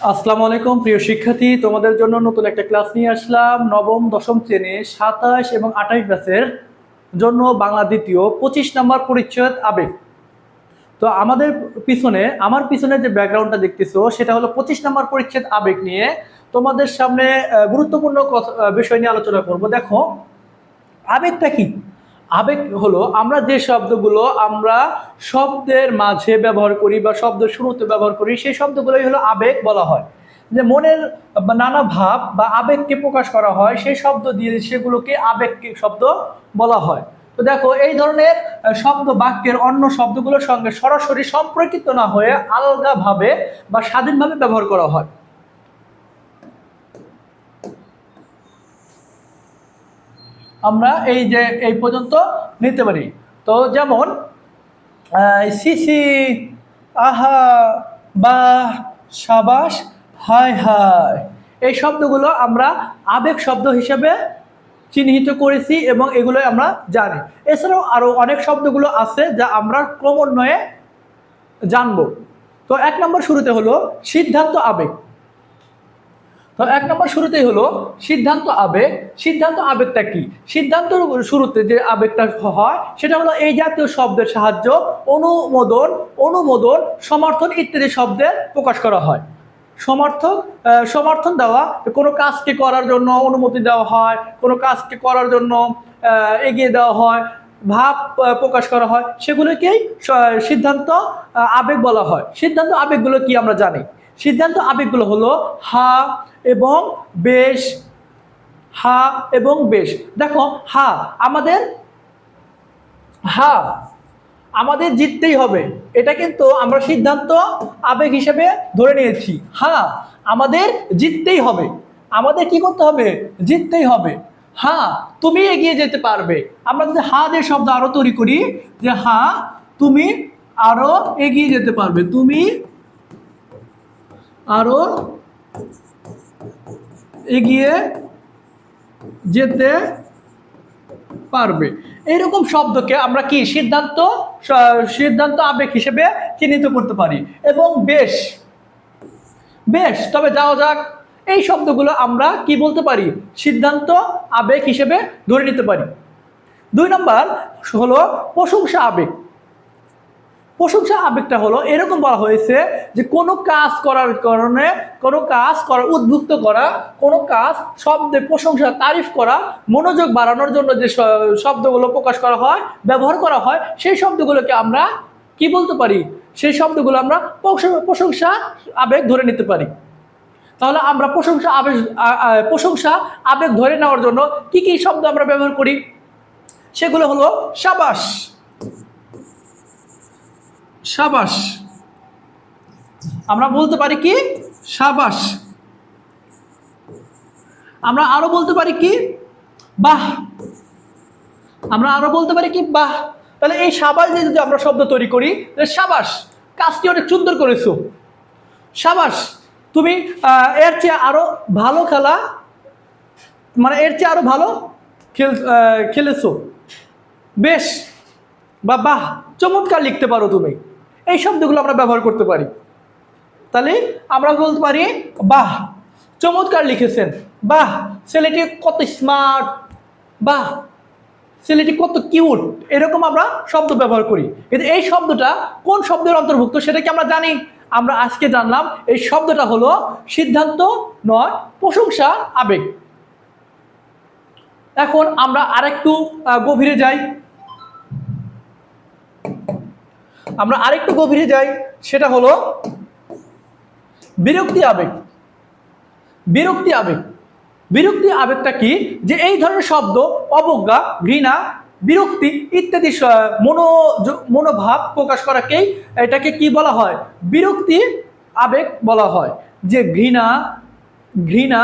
আসসালামু আলাইকুম প্রিয় শিক্ষার্থী, তোমাদের জন্য নতুন একটা ক্লাস নিয়ে আসলাম। নবম দশম শ্রেণী 27 এবং 28 ব্যাচের জন্য বাংলা দ্বিতীয় 25 নম্বর পরিচ্ছেদ আবেগ। তো আমার পিছনে যে ব্যাকগ্রাউন্ডটা দেখতেছো সেটা হলো 25 নম্বর পরিচ্ছেদ আবেগ নিয়ে তোমাদের সামনে গুরুত্বপূর্ণ বিষয় নিয়ে আলোচনা করব। দেখো, আবেগটা কি? আবেগ হলো আমরা যে শব্দগুলো আমরা শব্দের মাঝে ব্যবহার করি বা শব্দের শুরুতে ব্যবহার করি, সেই শব্দগুলোই হলো আবেগ বলা হয়। যে মনের নানা ভাব বা আবেগকে প্রকাশ করা হয়, সেই শব্দ দিয়ে সেগুলোকে আবেগ শব্দ বলা হয়। তো দেখো, এই ধরনের শব্দ বাক্যের অন্য শব্দগুলোর সঙ্গে সরাসরি সম্পর্কিত না হয়ে আলগাভাবে বা স্বাধীনভাবে ব্যবহার করা হয়। আমরা এই পর্যন্ত নিতে পারি। তো যেমন সিসি, আহা, বাহ, সাবাস, হায় হায়, এই শব্দগুলো আমরা আবেগ শব্দ হিসেবে চিহ্নিত করেছি এবং এগুলো আমরা জানি। এছাড়াও আরো অনেক শব্দগুলো আছে যা আমরা ক্রমান্বয়ে জানবো। তো 1 নম্বর শুরুতে হলো সিদ্ধান্ত আবেগ। তো 1 নম্বর শুরুতেই হলো সিদ্ধান্ত আবেগ। সিদ্ধান্ত আবেগটা কি? সিদ্ধান্ত শুরুতে যে আবেগটা হয় সেটা হলো এই জাতীয় শব্দের সাহায্য অনুমোদন, অনুমোদন, সমর্থন ইত্যাদি শব্দের প্রকাশ করা হয়। সমর্থন দেওয়া, কোনো কাজকে করার জন্য অনুমতি দেওয়া হয়, কোনো কাজকে করার জন্য এগিয়ে দেওয়া হয়, ভাব প্রকাশ করা হয়, সেগুলোকেই সিদ্ধান্ত আবেগ বলা হয়। সিদ্ধান্ত আবেগগুলো কি আমরা জানি। সিদ্ধান্ত আবেগগুলো হলো হা এবং বেশ। হা এবং বেশ। দেখো, হা আমাদের হা আমাদের জিততেই হবে, এটা কিন্তু আমরা সিদ্ধান্ত আবেগ হিসেবে ধরে নিয়েছি। হা আমাদের জিততেই হবে, আমাদের কি করতে হবে? জিততেই হবে। হ্যাঁ, তুমি এগিয়ে যেতে পারবে। আমরা যদি হা দিয়ে শব্দ আরো তৈরি করি, যে হা তুমি আরো এগিয়ে যেতে পারবে, তুমি আরো এগিয়ে যেতে পারবে, এইরকম শব্দকে আমরা কি সিদ্ধান্ত আবেগ হিসেবে চিহ্নিত করতে পারি। এবং বেশ, বেশ তবে যাওয়া যাক, এই শব্দগুলো আমরা কি বলতে পারি? সিদ্ধান্ত আবেগ হিসেবে ধরে নিতে পারি। 2 নম্বর হলো প্রশংসা আবেগ। প্রশংসা আবেগটা হলো এরকম বলা হয়েছে যে কোনো কাজ করার কারণে, কোনো কাজ করার উদ্বুদ্ধ করা, কোনো কাজ শব্দে প্রশংসা তারিফ করা, মনোযোগ বাড়ানোর জন্য যে শব্দগুলো প্রকাশ করা হয়, ব্যবহার করা হয়, সেই শব্দগুলোকে আমরা কি বলতে পারি? সেই শব্দগুলো আমরা প্রশংসা আবেগ ধরে নিতে পারি। তাহলে আমরা প্রশংসা আবেগ ধরে নেওয়ার জন্য কি কি শব্দ আমরা ব্যবহার করি? সেগুলো হলো সাবাস, সাবাস, আমরা বলতে পারি কি? সাবাস। আমরা আরো বলতে পারি কি? বাহ, আমরা আরো বলতে পারি কি? বাহ। তাহলে এই সাবাস দিয়ে যদি আমরা শব্দ তৈরি করি, সাবাস, কাজটি অনেক সুন্দর করেছো, সাবাস, তুমি এর চেয়ে আরো ভালো খেলা, মানে এর চেয়ে আরো ভালো খেলেছো, বেশ, বা বাহ, চমৎকার লিখতে পারো তুমি, এই শব্দগুলো আমরা ব্যবহার করতে পারি। তাহলে আমরা বলতে পারি বাহ, চমৎকার লিখেছেন, বাহ, ছেলেটি কত স্মার্ট, বাহ, ছেলেটি কত কিউট, এরকম আমরা শব্দ ব্যবহার করি। কিন্তু এই শব্দটা কোন শব্দের অন্তর্ভুক্ত সেটা কি আমরা জানি? আমরা আজকে জানলাম এই শব্দটা হলো সিদ্ধান্ত নয়, প্রশংসা আবেগ। এখন আমরা আরেকটু গভীরে যাই, সেটা হলো বিরক্তি আবেগ। বিরক্তি আবেগ, বিরক্তি আবেগটা কি? যে এই ধরনের শব্দ অবজ্ঞা, ঘৃণা, বিরক্তি ইত্যাদি মনোভাব প্রকাশ করাকেই এটাকে কি বলা হয়? বিরক্তি আবেগ বলা হয়। যে ঘৃণা,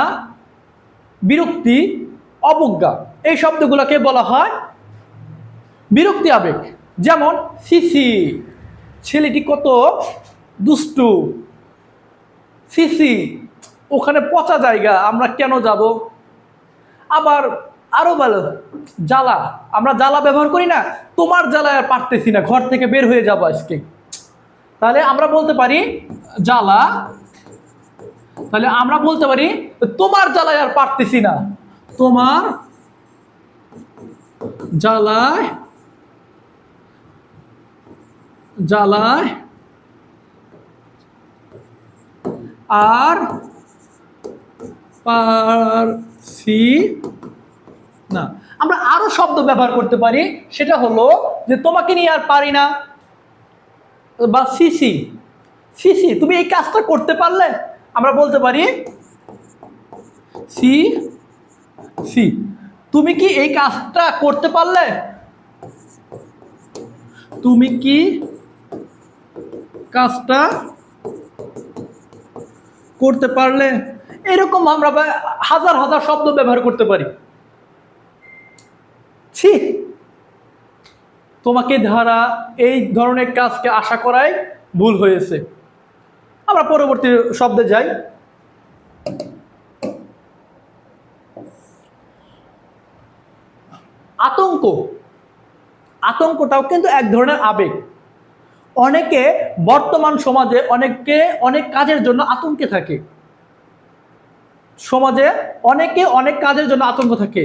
বিরক্তি, অবজ্ঞা, এই শব্দগুলোকে বলা হয় বিরক্তি আবেগ। যেমন সিসি, ছেলেটি কত দুষ্টু, সিসি, ওখানে পচা জায়গা, আমরা কেন যাব? আবার আরো ভালো, জ্বালা, আমরা জ্বালা ব্যবহার করি না, তোমার জ্বালায় আর পারতেছি না, ঘর থেকে বের হয়ে যাবো আজকে। তাহলে আমরা বলতে পারি জ্বালা, তাহলে আমরা বলতে পারি তোমার জ্বালায় আর পারতেছি না, তোমার জ্বালায় জ্বালায় আর পারছি না। আমরা আরো শব্দ ব্যবহার করতে পারি, সেটা হলো যে তোমাকে নিয়ে আর পারি না, বা সিসি সিসি তুমি এই কাজটা করতে পারলে, আমরা বলতে পারি সি সি তুমি কি এই কাজটা করতে পারলে, তুমি কি কাজটা করতে পারলে। এরকম আমরা হাজার হাজার শব্দ ব্যবহার করতে পারি। ছি, তোমাকে দ্বারা এই ধরনের কাজকে আশা করাই ভুল হয়েছে। আমরা পরবর্তী শব্দে যাই। আতঙ্ক। আতঙ্কটাও কিন্তু এক ধরনের আবেগ। অনেকে বর্তমান সমাজে অনেক কাজের জন্য আতঙ্কে থাকে। সমাজে অনেকে অনেক কাজের জন্য আতঙ্ক থাকে।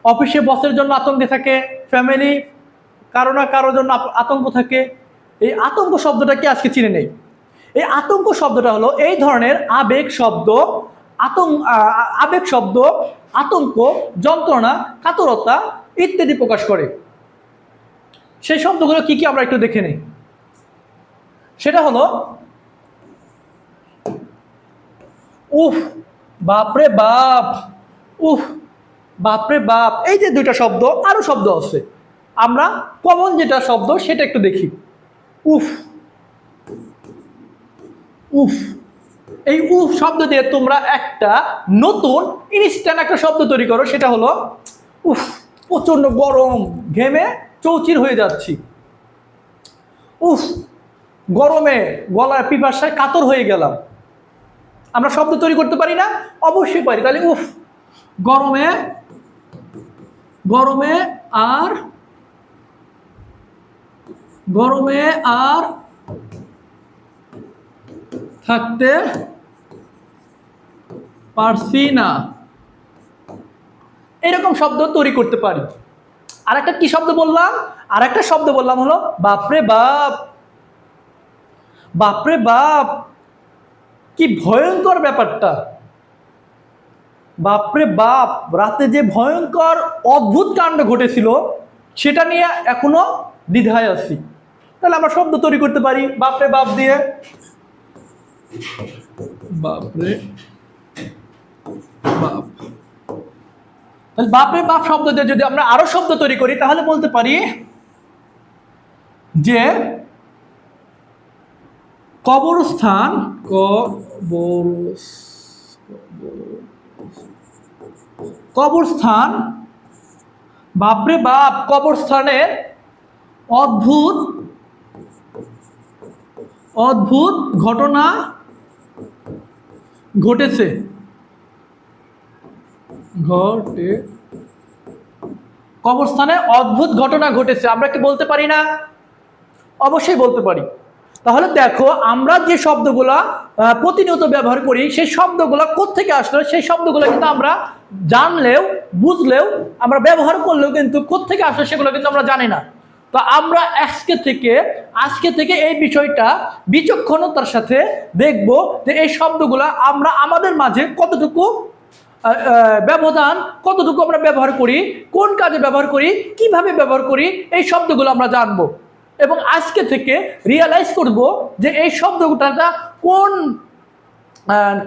অফিসে বসের জন্য আতঙ্কে থাকে, ফ্যামিলি কারো না কারোর জন্য আতঙ্ক থাকে। এই আতঙ্ক শব্দটা কি আজকে চিনে নেই। এই আতঙ্ক শব্দটা হলো এই ধরনের আবেগ শব্দ। আবেগ শব্দ আতঙ্ক, যন্ত্রণা, কাতরতা ইত্যাদি প্রকাশ করে। সেই শব্দগুলো কি কি আমরা একটু দেখে নিই। সেটা হলো উফ, বাপরে বাপ, উফ, বাপরে বাপ। এই যে দুইটা শব্দ, আরো শব্দ আছে, আমরা কমন যেটা শব্দ সেটা একটু দেখি। উফ, উফ। এই উফ শব্দ দিয়ে তোমরা একটা নতুন ইনস্ট্যান্ট একটা শব্দ তৈরি করো, সেটা হলো উফ, প্রচন্ড গরম, ঘেমে চৌচির হয়ে যাচ্ছি। উফ, গরমে গলায় পিপাসায় কাতর হয়ে গেলাম। আমরা শব্দ তৈরি করতে পারি না? অবশ্যই পারি। তাহলে উফ, গরমে গরমে আর গরমে আর থাকতে পারছি না, এরকম শব্দ তৈরি করতে পারি। আর একটা কি শব্দ বললাম? আর একটা শব্দ বললাম হলো বাপরে বাপ। বাপরে বাপ, কি ভয়ঙ্কর ব্যাপারটা। বাপরে বাপ, রাতে যে ভয়ঙ্কর অদ্ভুত কাণ্ড ঘটেছিল সেটা নিয়ে এখনো দ্বিধায় আছি। তাহলে আমরা শব্দ তৈরি করতে পারি বাপরে বাপ দিয়ে। বাপরে বাপ। তাহলে বাপরে বাপ শব্দ দিয়ে যদি আমরা আরো শব্দ তৈরি করি তাহলে বলতে পারি যে কবরস্থান, কবরস্থান, বাপরে বাপ, কবরস্থানের অদ্ভুত অদ্ভুত ঘটনা ঘটেছে। কবরস্থানে অদ্ভুত ঘটনা ঘটেছে, আমরা কি বলতে পারি না? অবশ্যই বলতে পারি। তাহলে দেখো, আমরা যে শব্দগুলা প্রতিনিয়ত ব্যবহার করি সেই শব্দগুলো কোত্থেকে আসলো, সেই শব্দগুলো কিন্তু আমরা জানলেও বুঝলেও আমরা ব্যবহার করলেও কিন্তু কোত্থেকে আসলো সেগুলো কিন্তু আমরা জানি না। তো আমরা আজকে থেকে এই বিষয়টা বিচক্ষণতার সাথে দেখব যে এই শব্দগুলা আমরা আমাদের মাঝে কতটুকু ব্যবধান, কতটুকু আমরা ব্যবহার করি, কোন কাজে ব্যবহার করি, কিভাবে ব্যবহার করি, এই শব্দগুলো আমরা জানবো। এবং আজকে থেকে রিয়ালাইজ করব যে এই শব্দটা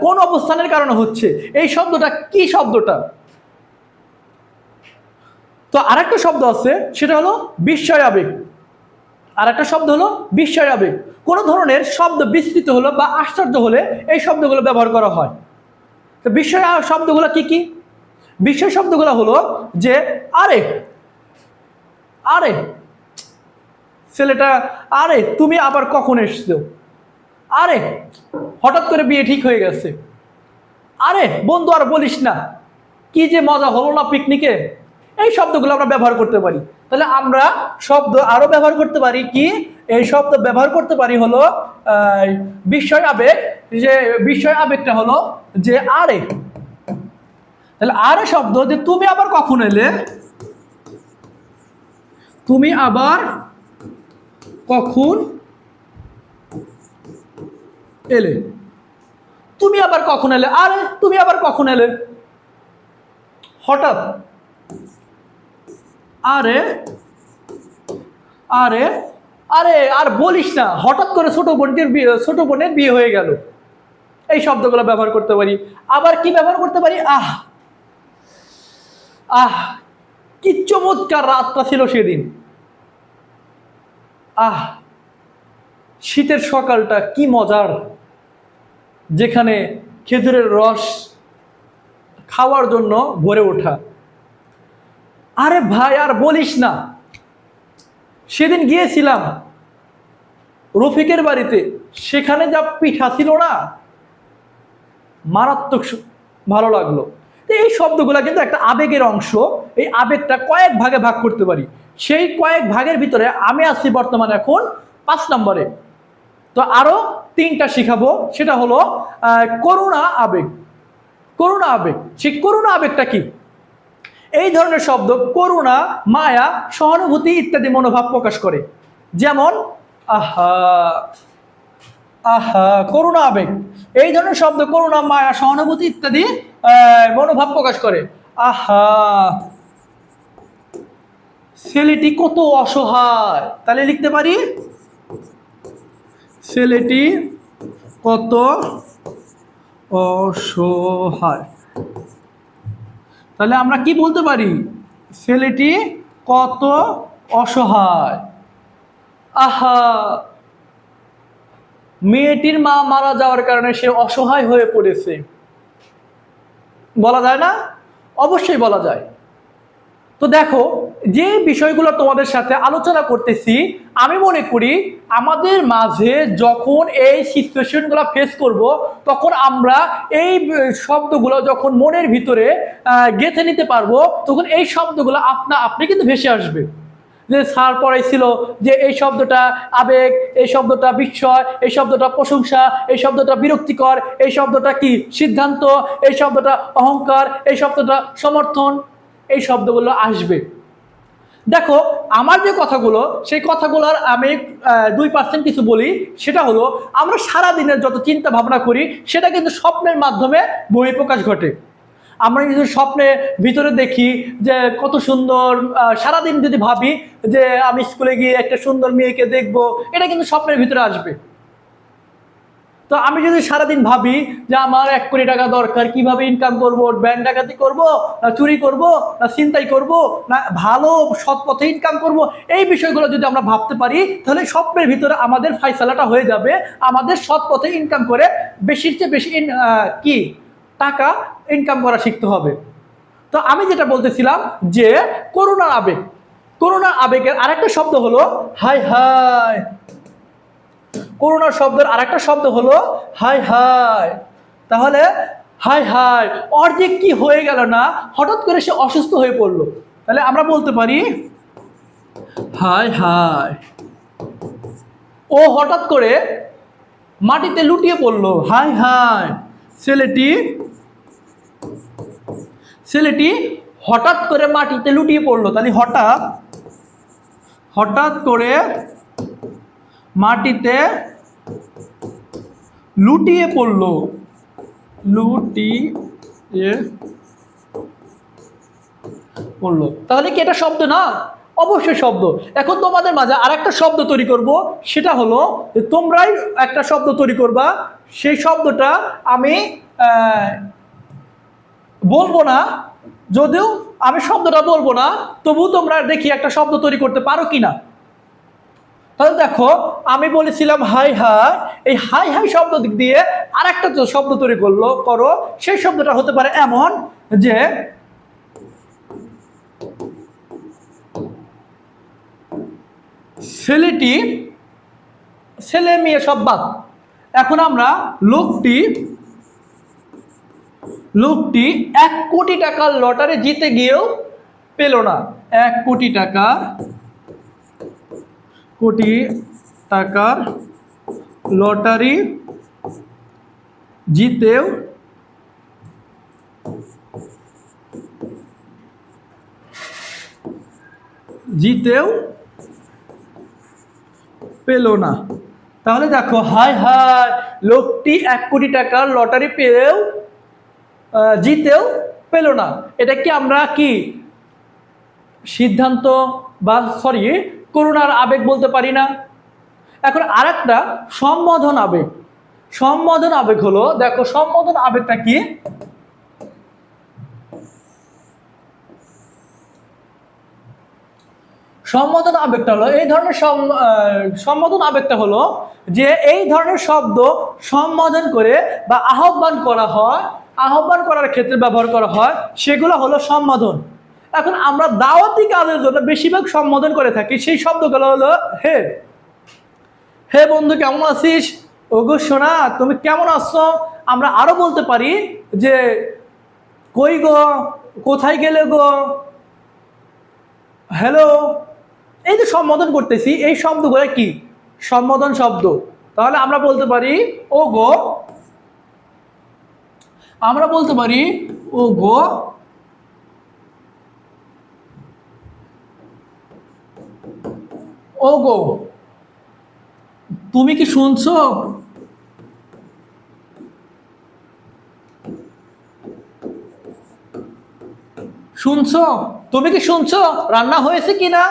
কোন অবস্থানের কারণে হচ্ছে, এই শব্দটা কি শব্দটা। তো আরেকটা শব্দ আছে, সেটা হলো বিস্ময় আবেগ। আরেকটা শব্দ হলো বিস্ময় আবেগ। কোন ধরনের শব্দ বিস্তৃত হলো বা আশ্চর্য হলে এই শব্দগুলো ব্যবহার করা হয়। তো বিস্ময় শব্দগুলো কি কি? বিস্ময় শব্দগুলো হলো যে আরে, আরে ছেলেটা, আরে তুমি আবার কখন এসছো, আরে হঠাৎ করে বিয়ে ঠিক হয়ে গেছে, আরে বন্ধু আর বলিস না, কি যে মজা হলো না পিকনিকে। এই শব্দগুলো আমরা ব্যবহার করতে পারি। তাহলে আমরা শব্দ আরো ব্যবহার করতে পারি কি, এই শব্দ ব্যবহার করতে পারি হলো বিস্ময় আবেগ, যে বিস্ময় আবেগটা হলো যে আরে, তাহলে আরে শব্দ যে তুমি আবার কখন এলে, তুমি আবার কখন এলে, তুমি আবার কখন এলে, আরে তুমি আবার কখন এলে, হঠাৎ, আরে আরে আরে আর বলিস না, হঠাৎ করে ছোট বোনের বিয়ে হয়ে গেল, এই শব্দগুলো ব্যবহার করতে পারি। আবার কি ব্যবহার করতে পারি, আহ আহ কি চমৎকার রাতটা ছিল সেদিন, আহ শীতের সকালটা কি মজার, যেখানে খেজুরের রস খাওয়ার জন্য ভরে ওঠা, আরে ভাই আর বলিস না, সেদিন গিয়েছিলাম রফিকের বাড়িতে, সেখানে যা পিঠা ছিল না, মারাত্মক ভালো লাগলো। তো এই শব্দগুলো কিন্তু একটা আবেগের অংশ, এই আবেগটা কয়েক ভাগে ভাগ করতে পারি, সেই কয়েক ভাগের ভিতরে আমি আছি বর্তমানে এখন 5 নম্বরে। তো আরো 3টা শিখাবো, সেটা হলো করুণা আবেগ। করুণা আবেগ, সেই করুণা আবেগটা কি? এই ধরনের শব্দ করুণা, মায়া, সহানুভূতি ইত্যাদি মনোভাব প্রকাশ করে। যেমন আহা, আহা করুণা আবেগ, এই ধরনের শব্দ করুণা, মায়া, সহানুভূতি ইত্যাদি মনোভাব প্রকাশ করে। আহা ছেলেটি কত অসহায়, তাহলে লিখতে পারি ছেলেটি কত অসহায়। তাহলে আমরা কি বলতে পারি, ছেলেটি কত অসহায়। আহা মেয়েটির মা মারা যাওয়ার কারণে সে অসহায় হয়ে পড়েছে, বলা যায় না? অবশ্যই বলা যায়। তো দেখো, যে বিষয়গুলো তোমাদের সাথে আলোচনা করতেছি, আমি মনে করি আমাদের মাঝে যখন এই সিচুয়েশনগুলো ফেস করব, তখন আমরা এই শব্দগুলো যখন মনের ভিতরে গেঁথে নিতে পারবো, তখন এই শব্দগুলো আপনি কিন্তু ভেসে আসবে। যে স্যার পড়াইছিল যে এই শব্দটা আবেগ, এই শব্দটা বিস্ময়, এই শব্দটা প্রশংসা, এই শব্দটা বিরক্তিকর, এই শব্দটা কি সিদ্ধান্ত, এই শব্দটা অহংকার, এই শব্দটা সমর্থন, এই শব্দগুলো আসবে। দেখো আমার যে কথাগুলো, সেই কথাগুলোর আমি 2% কিছু বলি, সেটা হলো আমরা সারা দিনের যত চিন্তা ভাবনা করি, সেটা কিন্তু স্বপ্নের মাধ্যমে বহিঃপ্রকাশ ঘটে। আমরা যদি স্বপ্নে ভিতরে দেখি যে কত সুন্দর, সারাদিন যদি ভাবি যে আমি স্কুলে গিয়ে একটা সুন্দর মেয়েকে দেখব, এটা কিন্তু স্বপ্নের ভিতরে আসবে। তো আমি যদি সারাদিন ভাবি যে আমার 1 কোটি টাকা দরকার, কিভাবে ইনকাম করব, ব্যাংক ডাকাতি করব, না চুরি করব, না ছিনতাই করব, না ভালো সৎ পথে ইনকাম করব, এই বিষয়গুলো যদি আমরা ভাবতে পারি, তাহলে স্বপ্নের ভিতরে আমাদের ফাইসালাটা হয়ে যাবে, আমাদের সৎ পথে ইনকাম করে বেশির চেয়ে বেশি কি টাকা ইনকাম করা শিখতে হবে। তো আমি যেটা বলতেছিলাম যে করুণা আবেগ, করুণা আবেগের আরেকটা শব্দ হলো হাই হাই। করুণা শব্দের আরেকটা শব্দ হলো হাই হাই। তাহলে হাই হাই, ওর যে কি হয়ে গেল না, হঠাৎ করে সে অসুস্থ হয়ে পড়লো, তাহলে আমরা বলতে পারি হাই হাই। ও হঠাৎ করে মাটিতে লুটিয়ে পড়লো, হাই হাই। ছেলেটি হঠাৎ করে মাটিতে লুটিয়ে পড়লো, তাহলে হঠাৎ করে মাটিতে লুটিয়ে পড়লো, তাহলে কি এটা শব্দ না? অবশ্যই শব্দ। এখন তোমাদের মাঝে আরেকটা শব্দ তৈরি করব, সেটা হলো তোমরাই একটা শব্দ তৈরি করবা, সেই শব্দটা আমি বলবো না, যদিও আমি শব্দটা বলবো না, তবু তোমরা দেখি একটা শব্দ তৈরি করতে পারো কিনা। তাহলে দেখো, আমি বলেছিলাম হাই হাই, এই হাই হাই শব্দ দিক দিয়ে আরেকটা শব্দ তৈরি করো, সেই শব্দটা হতে পারে এমন যে ছেলেটি, ছেলে মেয়ে সব বাদ, এখন আমরা লোকটি 1 কোটি টাকার লটারি জিতে গিয়েও পেল না, 1 কোটি টাকা টাকার লটারি জিতেও পেল না। তাহলে দেখো, হায় হায়, লোকটি 1 কোটি টাকার লটারি পেয়েও জিতেও পেল না। এটা কি আমরা কি সিদ্ধান্ত বা করুণার আবেগ বলতে পারি না? এখন আরেকটা সম্বোধন আবেগ। সম্বোধন আবেগ হলো, দেখো সম্বোধন আবেগটা কি? সম্বোধন আবেগটা হলো এই ধরনের সম্বোধন আবেগটা হলো যে এই ধরনের শব্দ সম্বোধন করে বা আহ্বান করা হয়, আহ্বান করার ক্ষেত্রে ব্যবহার করা হয়, সেগুলো হলো সম্বোধন। এখন আমরা দাওয়াতি কাজের জন্য বেশিরভাগ সম্বোধন করে থাকি, সেই শব্দগুলো হলো হে। হে বন্ধু কেমন আছিস, ওগো সোনা তুমি কেমন আছো। আমরা আরো বলতে পারি যে কই গো, কোথায় গেলে গো, হ্যালো। এই যে সম্বোধন করতেছি, এই শব্দগুলো কি সম্বোধন শব্দ। তাহলে আমরা বলতে পারি ও গো, আমরা বলতে পারি ও গো, ও গো তুমি কি শুনছো, শুনছো, তুমি কি শুনছো, রান্না হয়েছে কিনা।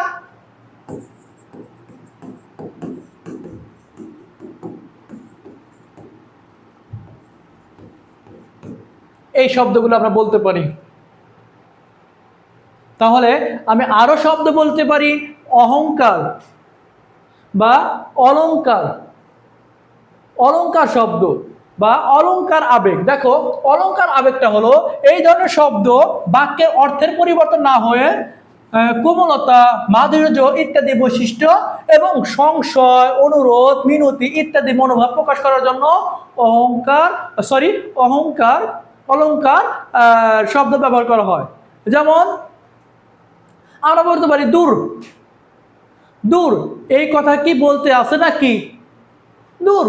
এই শব্দগুলো আমরা বলতে পারি। তাহলে আমি আরো শব্দ বলতে পারি অহংকার বা অলংকার। অলংকার শব্দ বা অলংকার আবেগ। দেখো অলংকার আবেগটা হলো এই ধরনের শব্দ বাক্যের অর্থের পরিবর্তন না হয়ে কোমলতা, মাধুর্য ইত্যাদি বৈশিষ্ট্য এবং সংশয়, অনুরোধ, মিনতি ইত্যাদি মনোভাব প্রকাশ করার জন্য অহংকার অলংকার শব্দ ব্যবহার করা হয়। যেমন আমরা বলতে পারি দূর, দূর এই কথা কি বলতে আছে নাকি, দূর,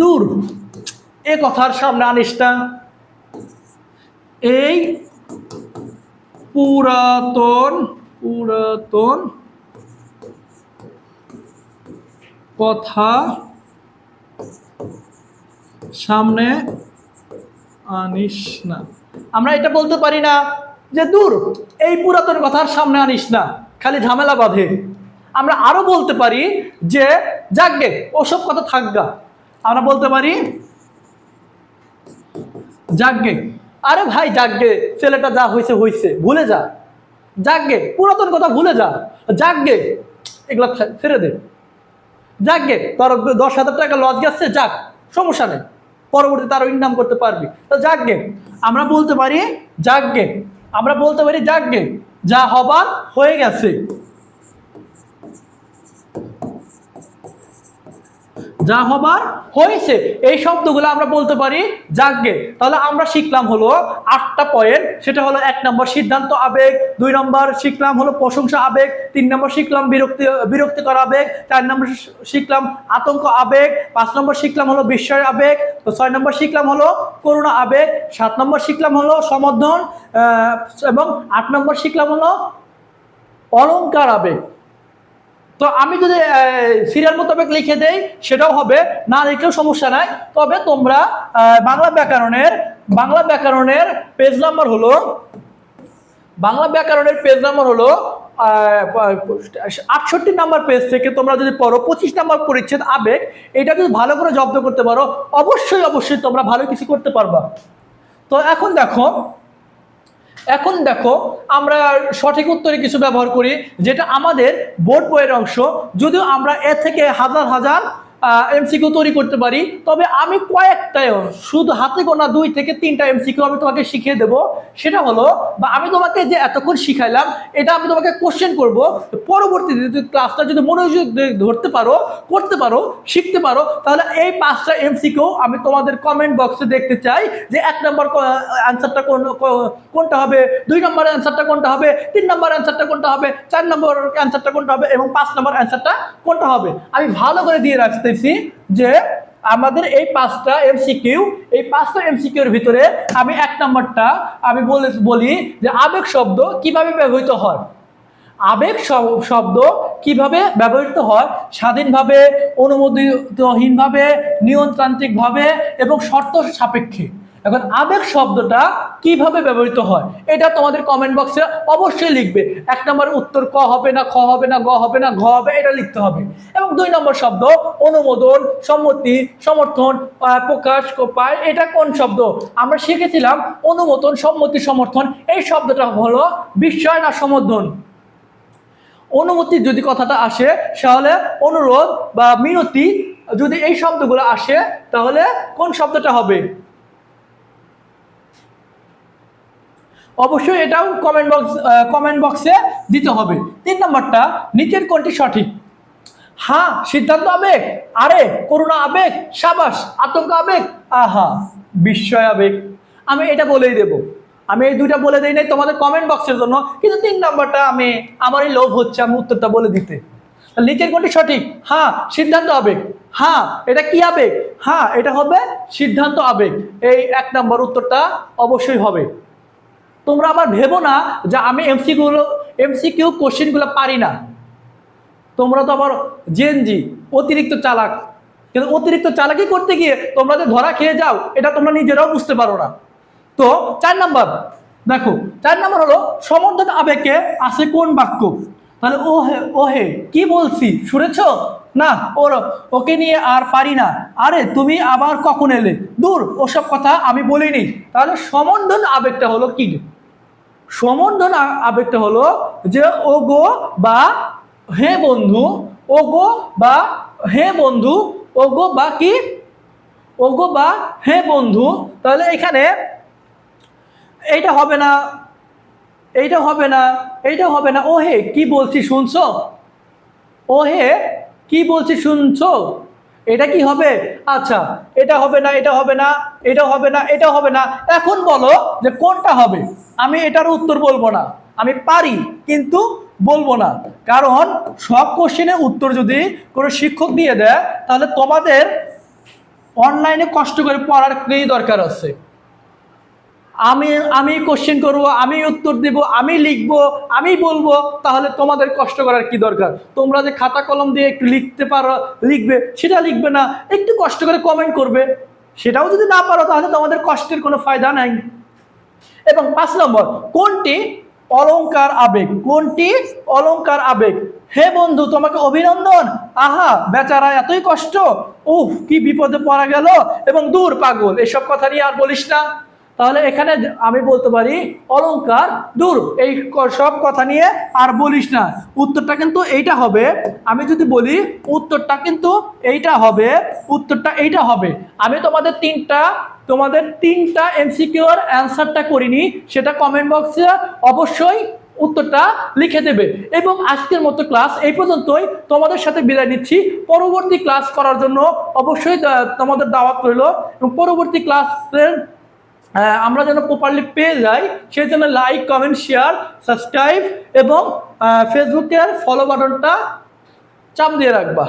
দূর এ কথার সামনে আনিস না। এই পুরাতন পুরাতন কথা সামনে আনিস না। আমরা এটা বলতে পারি না যে দূর এই পুরাতন কথার সামনে আনিস না, খালি ঝামেলা বাঁধে। আমরা আরো বলতে পারি যে যাকগে ওসব কথা থাকগা। আমরা বলতে পারি যাকগে, আরে ভাই যাকগে, ছেলেটা যা হয়েছে হয়েছে, ভুলে যা, যাকগে পুরাতন কথা ভুলে যা, যাকগে এগুলো ছেড়ে দে, যাকগে তোর 10,000 টাকা লস গেছে, যাক সমস্যা নেই, পরবর্তীতে আরো ইনকাম করতে পারবি, তো যাকগে। আমরা বলতে পারি যাকগে, আমরা বলতে পারি যাকগে যা হবার হয়ে গেছে, যা হবার হয়েছে। এই শব্দগুলো আমরা বলতে পারি যাকগে। তাহলে আমরা শিখলাম হলো 8টা পয়েন্ট। সেটা হলো 1 নম্বর সিদ্ধান্ত আবেগ, 2 নম্বর শিখলাম হলো প্রশংসা আবেগ, 3 নম্বর শিখলাম বিরক্তিকর আবেগ, 4 নম্বর শিখলাম আতঙ্ক আবেগ, 5 নম্বর শিখলাম হলো বিস্ময় আবেগ, 6 নম্বর শিখলাম হলো করুণা আবেগ, 7 নম্বর শিখলাম হলো সমর্থন এবং 8 নম্বর শিখলাম হলো অলংকার আবেগ। তো আমি যদি সিরিয়াল মোতাবেক লিখে দেই সেটাও হবে, না লিখলেও সমস্যা নাই। তবে তোমরা বাংলা ব্যাকরণের পেজ নাম্বার হলো 68 নাম্বার পেজ থেকে তোমরা যদি পড়ো 25 নাম্বার পরিচ্ছেদ আবেগ, এটা যদি ভালো করে জব্দ করতে পারো অবশ্যই তোমরা ভালো কিছু করতে পারবা। তো এখন দেখো আমরা সঠিক উত্তরে কিছু ব্যবহার করি যেটা আমাদের বোর্ড বইয়ের অংশ, যদিও আমরা এর থেকে হাজার এমসিকিউ তৈরি করতে পারি, তবে আমি কয়েকটায় শুধু হাতে গোনা 2 থেকে 3টা এমসিকিউ আমি তোমাকে শিখিয়ে দেবো। সেটা হলো, বা আমি তোমাকে যে এতক্ষণ শিখাইলাম এটা আমি তোমাকে কোশ্চেন করব, পরবর্তীতে যদি ক্লাসটা যদি মনোযোগ দিয়ে ধরতে পারো, করতে পারো, শিখতে পারো, তাহলে এই 5টা এমসিকিউ আমি তোমাদের কমেন্ট বক্সে দেখতে চাই যে 1 নম্বর অ্যান্সারটা কোনটা হবে, 2 নম্বর অ্যান্সারটা কোনটা হবে, 3 নম্বর অ্যান্সারটা কোনটা হবে, 4 নম্বর অ্যান্সারটা কোনটা হবে এবং 5 নম্বর অ্যান্সারটা কোনটা হবে। আমি ভালো করে দিয়ে রাখতেছি যে আমাদের এই 5টা এমসিকিউ, এই 5টা এমসিকিউর ভিতরে আমি 1 নম্বরটা আমি বলি যে আবেগ শব্দ কিভাবে ব্যবহৃত হয়। আবেগ শব্দ কিভাবে ব্যবহৃত হয়? স্বাধীনভাবে, অনুমোদিতহীনভাবে, নিয়মতান্ত্রিকভাবে এবং শর্ত সাপেক্ষে। এখন আবেগ শব্দটা কিভাবে ব্যবহৃত হয় এটা তোমাদের কমেন্ট বক্সে অবশ্যই লিখবে। 1 নম্বরের উত্তর ক হবে না, খ হবে না, গ হবে না, ঘ হবে, এটা লিখতে হবে। এবং 2 নম্বর শব্দ অনুমোদন, সম্মতি, সমর্থন, প্রকাশ পায়, এটা কোন শব্দ? আমরা শিখেছিলাম অনুমোদন, সম্মতি, সমর্থন, এই শব্দটা হলো বিস্ময় না সমর্থন। অনুমতি যদি কথাটা আসে তাহলে অনুরোধ বা মিনতি, যদি এই শব্দগুলো আসে তাহলে কোন শব্দটা হবে? অবশ্যই এটাও কমেন্ট বক্সে দিতে হবে। 3 নম্বরটা, নিচের কোনটি সঠিক? হ্যাঁ সিদ্ধান্ত আবেগ, আরে করুণা আবেগ, সাবাস আতঙ্ক আবেগ, আহা বিস্ময় আবেগ। আমি এটা বলেই দেব, আমি এই 2টা বলে দেই নাই তোমাদের কমেন্ট বক্সের জন্য, কিন্তু 3 নম্বরটা আমারই লোভ হচ্ছে আমি উত্তরটা বলে দিতে। নিচের কোনটি সঠিক? হ্যাঁ সিদ্ধান্ত আবেগ। হ্যাঁ এটা কি আবেগ? হ্যাঁ এটা হবে সিদ্ধান্ত আবেগ। এই 1 নম্বর উত্তরটা অবশ্যই হবে। তোমরা আবার ভেবো না যে আমি এমসিকিউ কোশ্চেনগুলো পারি না। তোমরা তো আবার জেনজি, অতিরিক্ত চালাক, কিন্তু অতিরিক্ত চালাকি করতে গিয়ে তোমরা যে ধরা খেয়ে যাও এটা তোমরা নিজেরাও বুঝতে পারো না। তো 4 নম্বর দেখো, 4 নম্বর হলো সমর্থন আবেগে আছে কোন বাক্য? তাহলে ওহে কি বলছি শুনেছ না, ওকে নিয়ে আর পারি না, আরে তুমি আবার কখন এলে, দূর ওসব কথা আমি বলিনি। তাহলে সমর্থন আবেগটা হলো কি? সমর্থন আবেগটা হলো যে ওগো বা হে বন্ধু, ওগো বা হে বন্ধু, ওগো বা কি, ওগো বা হে বন্ধু। তাহলে এখানে এইটা হবে না, এইটা হবে না, এইটা হবে না। ও হে কি বলছি শুনছো, ও হে কি বলছি শুনছো, এটা কি হবে? আচ্ছা এটা হবে না, এটা হবে না, এটা হবে না, এটা হবে না। এখন বলো যে কোনটা হবে? আমি এটার উত্তর বলবো না, আমি পারি কিন্তু বলবো না, কারণ সব কোশ্চেনের উত্তর যদি কোনো শিক্ষক দিয়ে দেয় তাহলে তোমাদের অনলাইনে কষ্ট করে পড়ার কি দরকার আছে? আমি কোশ্চেন করবো, আমি উত্তর দেব, আমি লিখবো, আমি বলবো, তাহলে তোমাদের কষ্ট করার কি দরকার? তোমরা যে খাতা কলম দিয়ে একটু লিখতে পারো, লিখবে, সেটা লিখবে না, একটু কষ্ট করে কমেন্ট করবে, সেটাও যদি না পারো তাহলে তোমাদের কষ্টের কোনো ফায়দা নাই। এবং 5 নম্বর, কোনটি অলংকার আবেগ? কোনটি অলংকার আবেগ? হে বন্ধু তোমাকে অভিনন্দন, আহা বেচারা এতই কষ্ট, উফ কি বিপদে পড়া গেল, এবং দূর পাগল, এসব কথা নিয়ে আর বলিস না। তাহলে এখানে আমি বলতে পারি অলংকার, দূর এই সব কথা নিয়ে আর বলিস না। উত্তরটা কিন্তু এইটা হবে। আমি যদি বলি উত্তরটা কিন্তু এইটা হবে, উত্তরটা এইটা হবে। আমি তোমাদের তিনটা এমসিকিউর অ্যান্সারটা করিনি, সেটা কমেন্ট বক্সে অবশ্যই উত্তরটা লিখে দেবে। এবং আজকের মতো ক্লাস এই পর্যন্তই, তোমাদের সাথে বিদায় নিচ্ছি। পরবর্তী ক্লাস করার জন্য অবশ্যই তোমাদের দাওয়াত রইল, এবং পরবর্তী ক্লাসের আমরা যেন প্রপারলি পেয়ে যাই সেই জন্য লাইক, কমেন্ট, শেয়ার, সাবস্ক্রাইব এবং ফেসবুকের ফলো বাটনটা চাপ দিয়ে রাখবা।